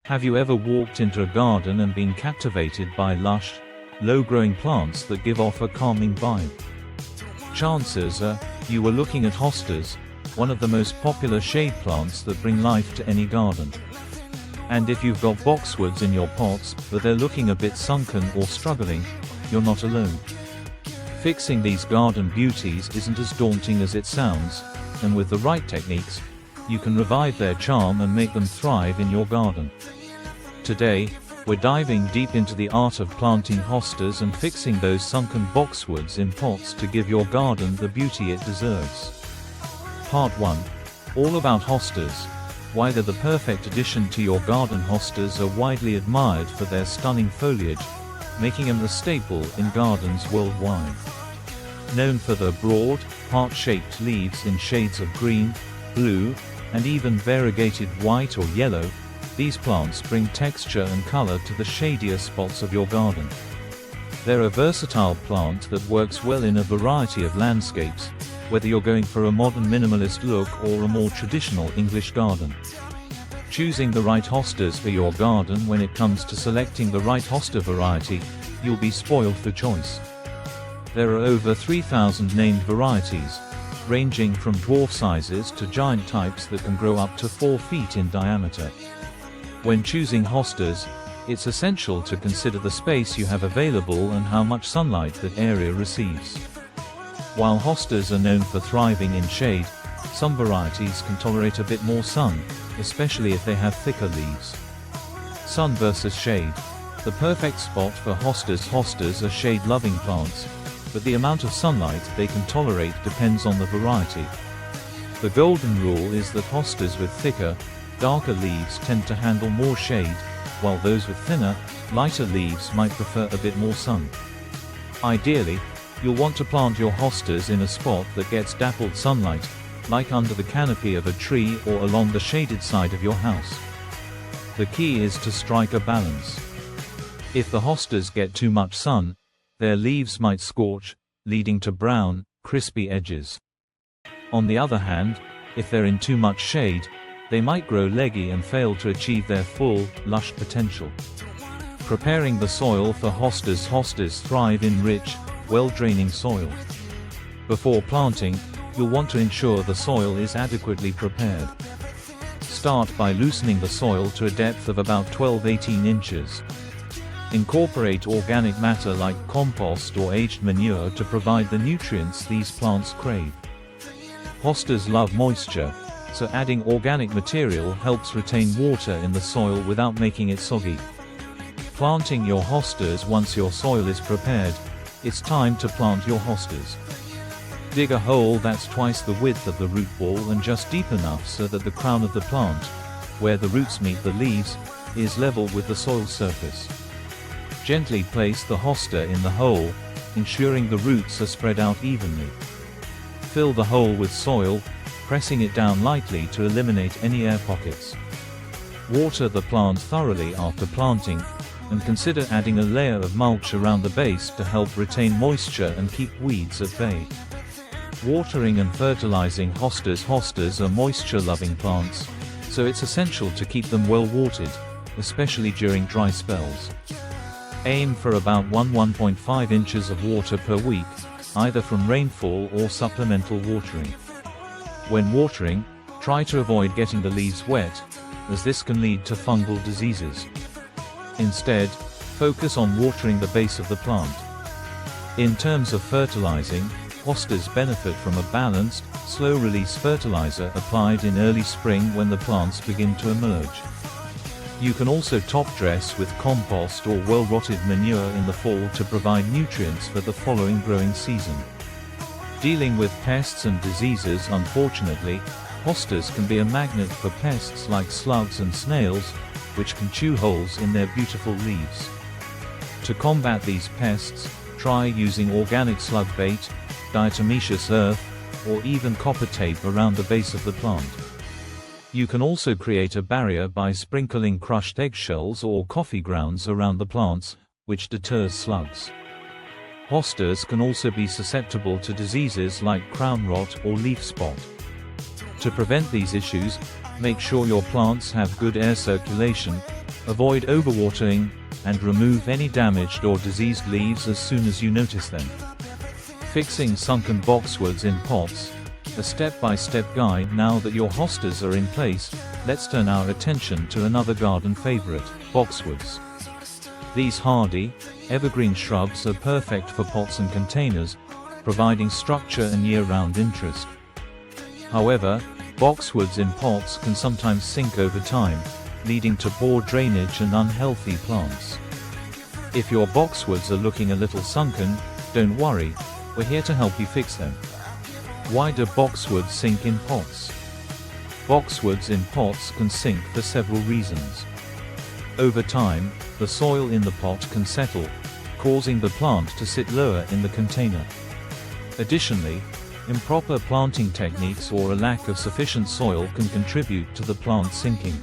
Have you ever walked into a garden and been captivated by lush, low-growing plants that give off a calming vibe? Chances are, you were looking at hostas, one of the most popular shade plants that bring life to any garden. And if you've got boxwoods in your pots, but they're looking a bit sunken or struggling, you're not alone. Fixing these garden beauties isn't as daunting as it sounds, and with the right techniques, you can revive their charm and make them thrive in your garden. Today, we're diving deep into the art of planting hostas and fixing those sunken boxwoods in pots to give your garden the beauty it deserves. Part 1. All about hostas. Why they're the perfect addition to your garden. Hostas are widely admired for their stunning foliage, making them the staple in gardens worldwide. Known for their broad, heart-shaped leaves in shades of green, blue, and even variegated white or yellow, these plants bring texture and color to the shadier spots of your garden. They're a versatile plant that works well in a variety of landscapes, whether you're going for a modern minimalist look or a more traditional English garden. Choosing the right hostas for your garden. When it comes to selecting the right hosta variety, you'll be spoiled for choice. There are over 3,000 named varieties, ranging from dwarf sizes to giant types that can grow up to 4 feet in diameter. When choosing hostas, it's essential to consider the space you have available and how much sunlight that area receives. While hostas are known for thriving in shade, some varieties can tolerate a bit more sun, especially if they have thicker leaves. Sun versus shade. The perfect spot for hostas. Hostas are shade-loving plants, but the amount of sunlight they can tolerate depends on the variety. The golden rule is that hostas with thicker, darker leaves tend to handle more shade, while those with thinner, lighter leaves might prefer a bit more sun. Ideally, you'll want to plant your hostas in a spot that gets dappled sunlight, like under the canopy of a tree or along the shaded side of your house. The key is to strike a balance. If the hostas get too much sun, their leaves might scorch, leading to brown, crispy edges. On the other hand, if they're in too much shade, they might grow leggy and fail to achieve their full, lush potential. Preparing the soil for hostas. Hostas thrive in rich, well-draining soil. Before planting, you'll want to ensure the soil is adequately prepared. Start by loosening the soil to a depth of about 12–18 inches. Incorporate organic matter like compost or aged manure to provide the nutrients these plants crave. Hostas love moisture, so adding organic material helps retain water in the soil without making it soggy. Planting your hostas. Once your soil is prepared, it's time to plant your hostas. Dig a hole that's twice the width of the root ball and just deep enough so that the crown of the plant, where the roots meet the leaves, is level with the soil surface. Gently place the hosta in the hole, ensuring the roots are spread out evenly. Fill the hole with soil, pressing it down lightly to eliminate any air pockets. Water the plant thoroughly after planting, and consider adding a layer of mulch around the base to help retain moisture and keep weeds at bay. Watering and fertilizing hostas. Hostas are moisture-loving plants, so it's essential to keep them well watered, especially during dry spells. Aim for about 1–1.5 inches of water per week, either from rainfall or supplemental watering. When watering, try to avoid getting the leaves wet, as this can lead to fungal diseases. Instead, focus on watering the base of the plant. In terms of fertilizing, hostas benefit from a balanced, slow-release fertilizer applied in early spring when the plants begin to emerge. You can also top-dress with compost or well-rotted manure in the fall to provide nutrients for the following growing season. Dealing with pests and diseases. Unfortunately, hostas can be a magnet for pests like slugs and snails, which can chew holes in their beautiful leaves. To combat these pests, try using organic slug bait, diatomaceous earth, or even copper tape around the base of the plant. You can also create a barrier by sprinkling crushed eggshells or coffee grounds around the plants, which deters slugs. Hostas can also be susceptible to diseases like crown rot or leaf spot. To prevent these issues, make sure your plants have good air circulation, Avoid overwatering, and remove any damaged or diseased leaves as soon as you notice them. Fixing sunken boxwoods in pots. A step-by-step guide. Now that your hostas are in place, let's turn our attention to another garden favorite, boxwoods. These hardy, evergreen shrubs are perfect for pots and containers, providing structure and year-round interest. However, boxwoods in pots can sometimes sink over time, leading to poor drainage and unhealthy plants. If your boxwoods are looking a little sunken, don't worry, we're here to help you fix them. Why do boxwoods sink in pots? Boxwoods in pots can sink for several reasons. Over time, the soil in the pot can settle, causing the plant to sit lower in the container. Additionally, improper planting techniques or a lack of sufficient soil can contribute to the plant sinking.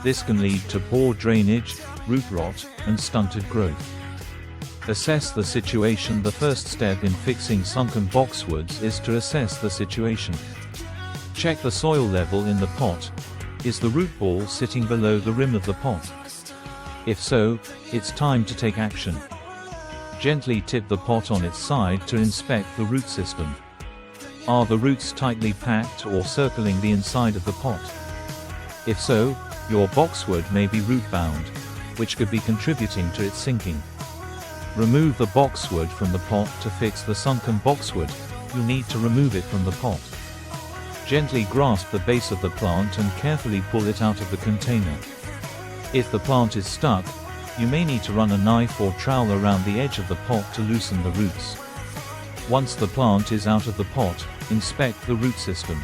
This can lead to poor drainage, root rot, and stunted growth. Assess the situation. The first step in fixing sunken boxwoods is to assess the situation. Check the soil level in the pot. Is the root ball sitting below the rim of the pot? If so, it's time to take action. Gently tip the pot on its side to inspect the root system. Are the roots tightly packed or circling the inside of the pot? If so, your boxwood may be root-bound, which could be contributing to its sinking. Remove the boxwood from the pot. To fix the sunken boxwood, you'll need to remove it from the pot. Gently grasp the base of the plant and carefully pull it out of the container. If the plant is stuck, you may need to run a knife or trowel around the edge of the pot to loosen the roots. Once the plant is out of the pot, inspect the root system.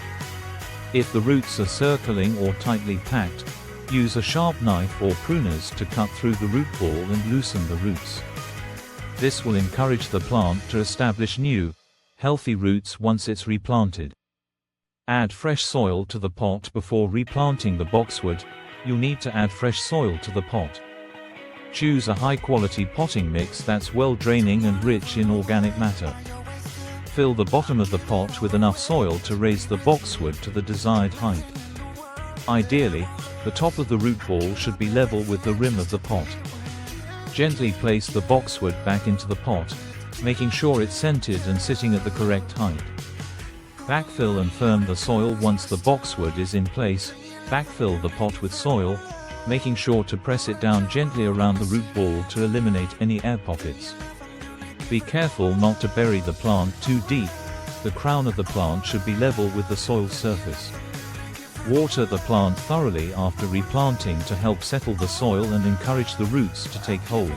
If the roots are circling or tightly packed, use a sharp knife or pruners to cut through the root ball and loosen the roots. This will encourage the plant to establish new, healthy roots once it's replanted. Add fresh soil to the pot. Before replanting the boxwood, you'll need to add fresh soil to the pot. Choose a high-quality potting mix that's well-draining and rich in organic matter. Fill the bottom of the pot with enough soil to raise the boxwood to the desired height. Ideally, the top of the root ball should be level with the rim of the pot. Gently place the boxwood back into the pot, making sure it's centered and sitting at the correct height. Backfill and firm the soil. Once the boxwood is in place, backfill the pot with soil, making sure to press it down gently around the root ball to eliminate any air pockets. Be careful not to bury the plant too deep. The crown of the plant should be level with the soil surface. Water the plant thoroughly after replanting to help settle the soil and encourage the roots to take hold.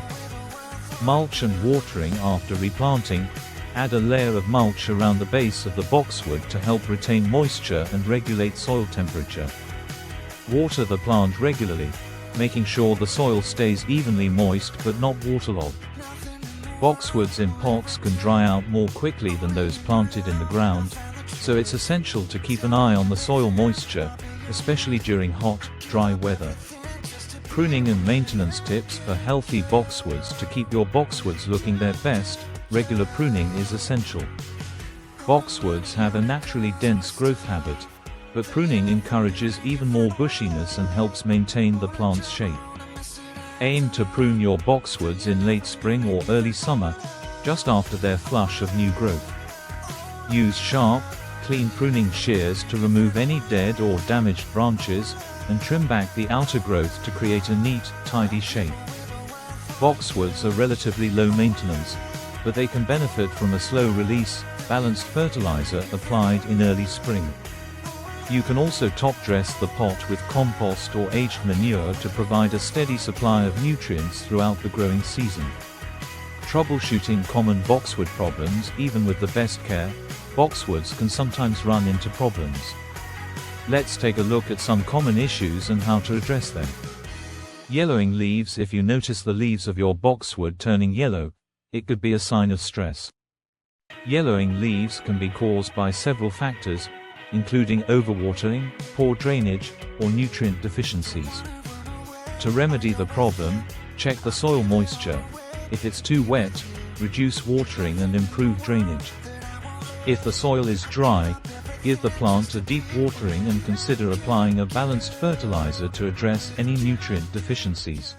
Mulch and watering. After replanting, add a layer of mulch around the base of the boxwood to help retain moisture and regulate soil temperature. Water the plant regularly, making sure the soil stays evenly moist but not waterlogged. Boxwoods in pots can dry out more quickly than those planted in the ground, so it's essential to keep an eye on the soil moisture, especially during hot, dry weather. Pruning and maintenance tips for healthy boxwoods. To keep your boxwoods looking their best, regular pruning is essential. Boxwoods have a naturally dense growth habit, but pruning encourages even more bushiness and helps maintain the plant's shape. Aim to prune your boxwoods in late spring or early summer, just after their flush of new growth. Use sharp, clean pruning shears to remove any dead or damaged branches, and trim back the outer growth to create a neat, tidy shape. Boxwoods are relatively low maintenance, but they can benefit from a slow-release, balanced fertilizer applied in early spring. You can also top-dress the pot with compost or aged manure to provide a steady supply of nutrients throughout the growing season. Troubleshooting common boxwood problems. Even with the best care, boxwoods can sometimes run into problems. Let's take a look at some common issues and how to address them. Yellowing leaves. If you notice the leaves of your boxwood turning yellow, it could be a sign of stress. Yellowing leaves can be caused by several factors, including overwatering, poor drainage, or nutrient deficiencies. To remedy the problem, check the soil moisture. If it's too wet, reduce watering and improve drainage. If the soil is dry, Give the plant a deep watering and consider applying a balanced fertilizer to address any nutrient deficiencies.